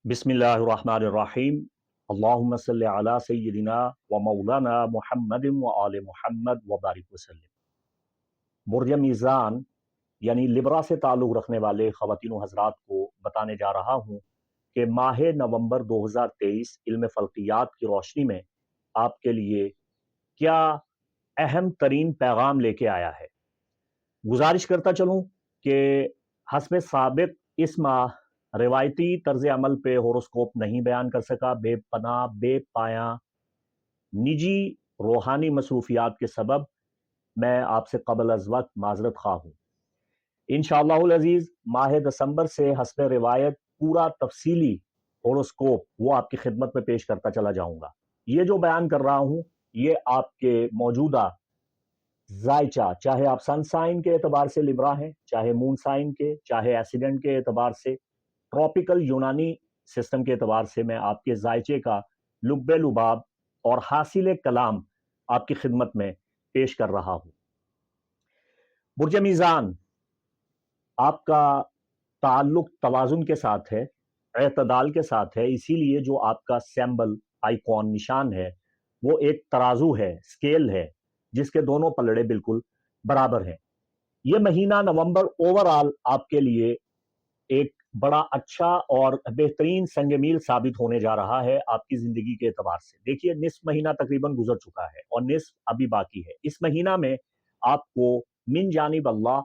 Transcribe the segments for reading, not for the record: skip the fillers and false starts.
बिस्मिल्लाहिर्रहमानिर्रहीम। अल्लाहुम्मा सल्लि अला सय्यिदिना व मौलाना मुहम्मदिन व आले मुहम्मद व बारिक वसल्लम। बुर्ज मीज़ान यानी लिब्रा से ताल्लुक़ रखने वाले ख़वातीन व हज़रात को बताने जा रहा हूँ कि माह नवंबर 2023 इल्म फ़ल्कियात की रोशनी में आपके लिए क्या अहम तरीन पैगाम लेके आया है। गुजारिश करता चलूँ कि हस्ब साबिक़ इस माह रिवायती तर्ज अमल पे होरोस्कोप नहीं बयान कर सका। बेपनाह बेपाया निजी रूहानी मसरूफियात के सबब मैं आपसे कबल अज़ वक्त माजरत खा हूँ। इंशाअल्लाहुल अज़ीज़ माह दिसंबर से हस्ब रिवायत पूरा तफसीली होरोस्कोप वो आपकी खिदमत में पेश करता चला जाऊँगा। ये जो बयान कर रहा हूँ ये आपके मौजूदा जायचा, चाहे आप सन साइन के एतबार से लिब्रा हैं, चाहे मून साइन के, चाहे एसिडेंट के एतबार से, ट्रॉपिकल यूनानी सिस्टम के एतबार से मैं आपके जायचे का लुब्बे लुबाब और हासिल कलाम आपकी खिदमत में पेश कर रहा हूं। बुर्ज मीज़ान आपका ताल्लुक तवाजुन के साथ है, एतदाल के साथ है, इसीलिए जो आपका सैम्बल आइकॉन निशान है वो एक तराजू है, स्केल है, जिसके दोनों पलड़े बिल्कुल बराबर हैं। ये महीना नवंबर ओवरऑल आपके लिए एक बड़ा अच्छा और बेहतरीन संगमील साबित होने जा रहा है आपकी जिंदगी के एतबार से। देखिए, निस्फ महीना तकरीबन गुजर चुका है और निस्फ अभी बाकी है। इस महीना में आपको मिन जानिब अल्लाह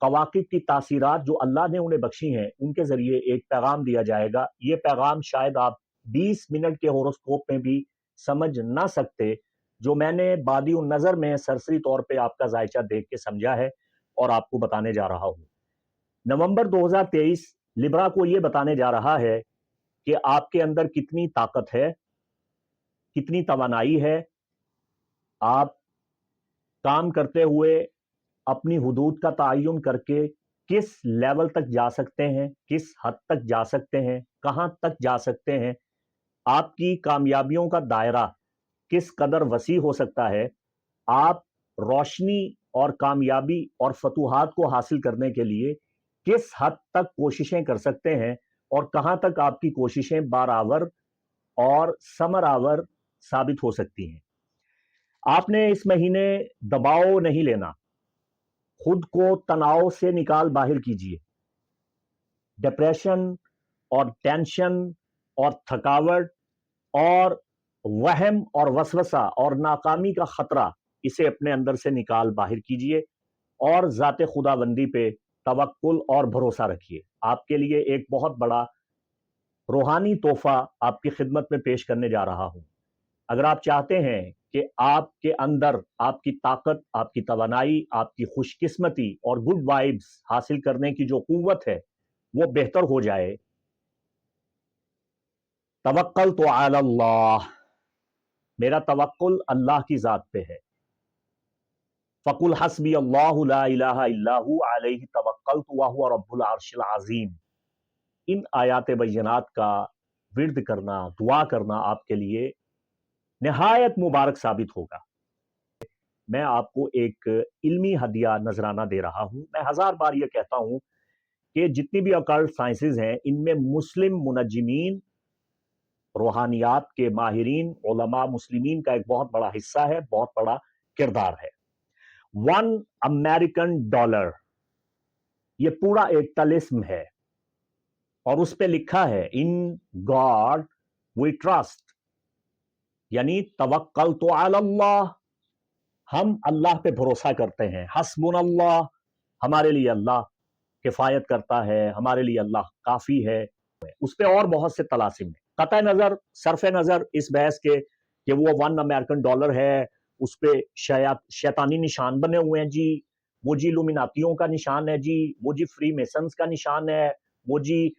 कवाकिब की तासीरात जो अल्लाह ने उन्हें बख्शी हैं उनके जरिए एक पैगाम दिया जाएगा। ये पैगाम शायद आप 20 मिनट के होरोस्कोप में भी समझ ना सकते, जो मैंने बादी उन नजर में सरसरी तौर पे आपका जायचा देख के समझा है और आपको बताने जा रहा हूं। नवंबर 2023 लिब्रा को यह बताने जा रहा है कि आपके अंदर कितनी ताकत है, कितनी तवानाई है। आप काम करते हुए अपनी हुदूद का तयन करके किस लेवल तक जा सकते हैं, किस हद तक जा सकते हैं, कहां तक जा सकते हैं। आपकी कामयाबियों का दायरा किस कदर वसी हो सकता है। आप रोशनी और कामयाबी और फतूहात को हासिल करने के लिए किस हद तक कोशिशें कर सकते हैं और कहां तक आपकी कोशिशें बारावर और समरावर साबित हो सकती हैं। आपने इस महीने दबाव नहीं लेना, खुद को तनाव से निकाल बाहर कीजिए। डिप्रेशन और टेंशन और थकावट और वहम और वसवसा और नाकामी का खतरा, इसे अपने अंदर से निकाल बाहर कीजिए और ज़ाते खुदाबंदी पे तवक्कुल और भरोसा रखिए। आपके लिए एक बहुत बड़ा रूहानी तोहफा आपकी खिदमत में पेश करने जा रहा हूं। अगर आप चाहते हैं कि आपके अंदर आपकी ताकत, आपकी तवानाई, आपकी खुशकिस्मती और गुड वाइब्स हासिल करने की जो कुव्वत है वो बेहतर हो जाए, तवक्कल तो अल्लाह, मेरा तवक्कुल अल्लाह की जात पे है। फ़कुल हस्बी अल्लाहु ला इलाहा इल्ला हु अलैहि तवक्कलतु व हुवा रब्बुल अर्शिल अज़ीम। इन आयात बैयनात का विर्द करना, दुआ करना आपके लिए निहायत मुबारक साबित होगा। मैं आपको एक इल्मी हदिया नजराना दे रहा हूं। मैं हजार बार यह कहता हूं कि जितनी भी अकल्ट साइंसेज हैं इनमें मुस्लिम मुनज्जिमीन, रूहानियात के माहिरीन, उलमा मुस्लिमीन का एक बहुत बड़ा हिस्सा है, बहुत बड़ा किरदार है। $1 ये पूरा एक तलिस्म है और उस पे लिखा है इन गॉड वी ट्रस्ट, यानी तवक्कल तो अल्लाह, हम अल्लाह पे भरोसा करते हैं। हस्बुनल्लाह, हमारे लिए अल्लाह किफायत करता है, हमारे लिए अल्लाह काफी है। उस पे और बहुत से तलासिम है। कतई नजर, सरफे नजर इस बहस के कि वो $1 है, उस पे शैतानी निशान बने हुए हैं जी, वो जी लुमिनातियों का निशान है जी, वो जी फ्री मेसन्स का निशान है, वो जी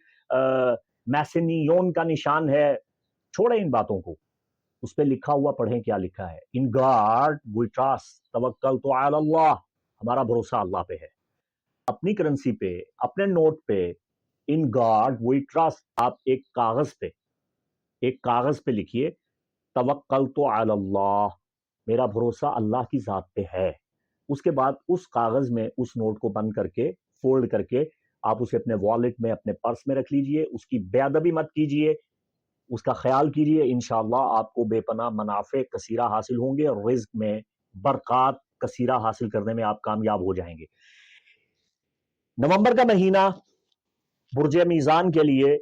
मैसेनियोन का निशान है। छोड़े इन बातों को, उस पे लिखा हुआ पढ़ें क्या लिखा है। इन गॉड वी ट्रस्ट, तवक्कल तो अल्लाह, हमारा भरोसा अल्लाह पे है। अपनी करेंसी पे, अपने नोट पे इन गॉड वी ट्रस्ट आप एक कागज पे लिखिए तवक्कल तो अल्लाह, मेरा भरोसा अल्लाह की जात पे है। उसके बाद उस कागज में उस नोट को बंद करके, फोल्ड करके آپ اسے اپنے والٹ میں اپنے پرس میں رکھ لیجئے، اس کی بے ادبی مت کیجئے، اس کا خیال کیجئے، انشاءاللہ آپ کو بے پناہ منافع کثیرہ حاصل ہوں گے اور رزق میں برکات کثیرہ حاصل کرنے میں آپ کامیاب ہو جائیں گے۔ نومبر کا مہینہ برج میزان کے لیے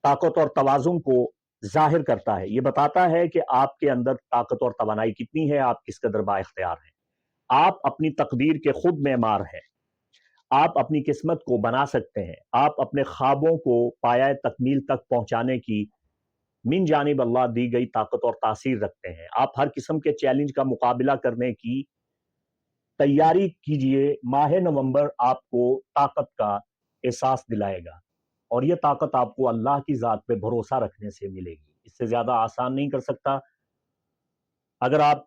طاقت اور توازن کو ظاہر کرتا ہے، یہ بتاتا ہے کہ آپ کے اندر طاقت اور توانائی کتنی ہے، آپ کس قدر با اختیار ہیں۔ آپ اپنی تقدیر کے خود معمار ہیں، آپ اپنی قسمت کو بنا سکتے ہیں، آپ اپنے خوابوں کو پایہ تکمیل تک پہنچانے کی من جانب اللہ دی گئی طاقت اور تاثیر رکھتے ہیں۔ آپ ہر قسم کے چیلنج کا مقابلہ کرنے کی تیاری کیجئے، ماہ نومبر آپ کو طاقت کا احساس دلائے گا اور یہ طاقت آپ کو اللہ کی ذات پہ بھروسہ رکھنے سے ملے گی، اس سے زیادہ آسان نہیں کر سکتا۔ اگر آپ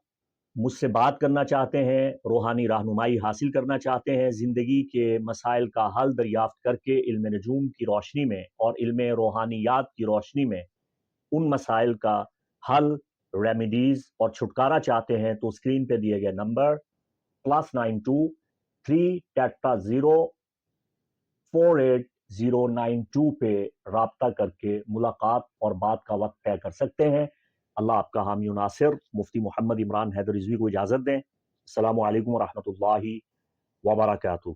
مجھ سے بات کرنا چاہتے ہیں، روحانی رہنمائی حاصل کرنا چاہتے ہیں، زندگی کے مسائل کا حل دریافت کر کے علم نجوم کی روشنی میں اور علم روحانیات کی روشنی میں ان مسائل کا حل، ریمیڈیز اور چھٹکارا چاہتے ہیں تو اسکرین پہ دیے گئے نمبر +92-3-048-092 پہ رابطہ کر کے ملاقات اور بات کا وقت طے کر سکتے ہیں۔ اللہ آپ کا حامی و ناصر۔ مفتی محمد عمران حیدر رضوی کو اجازت دیں۔ السلام علیکم ورحمۃ اللہ وبرکاتہ۔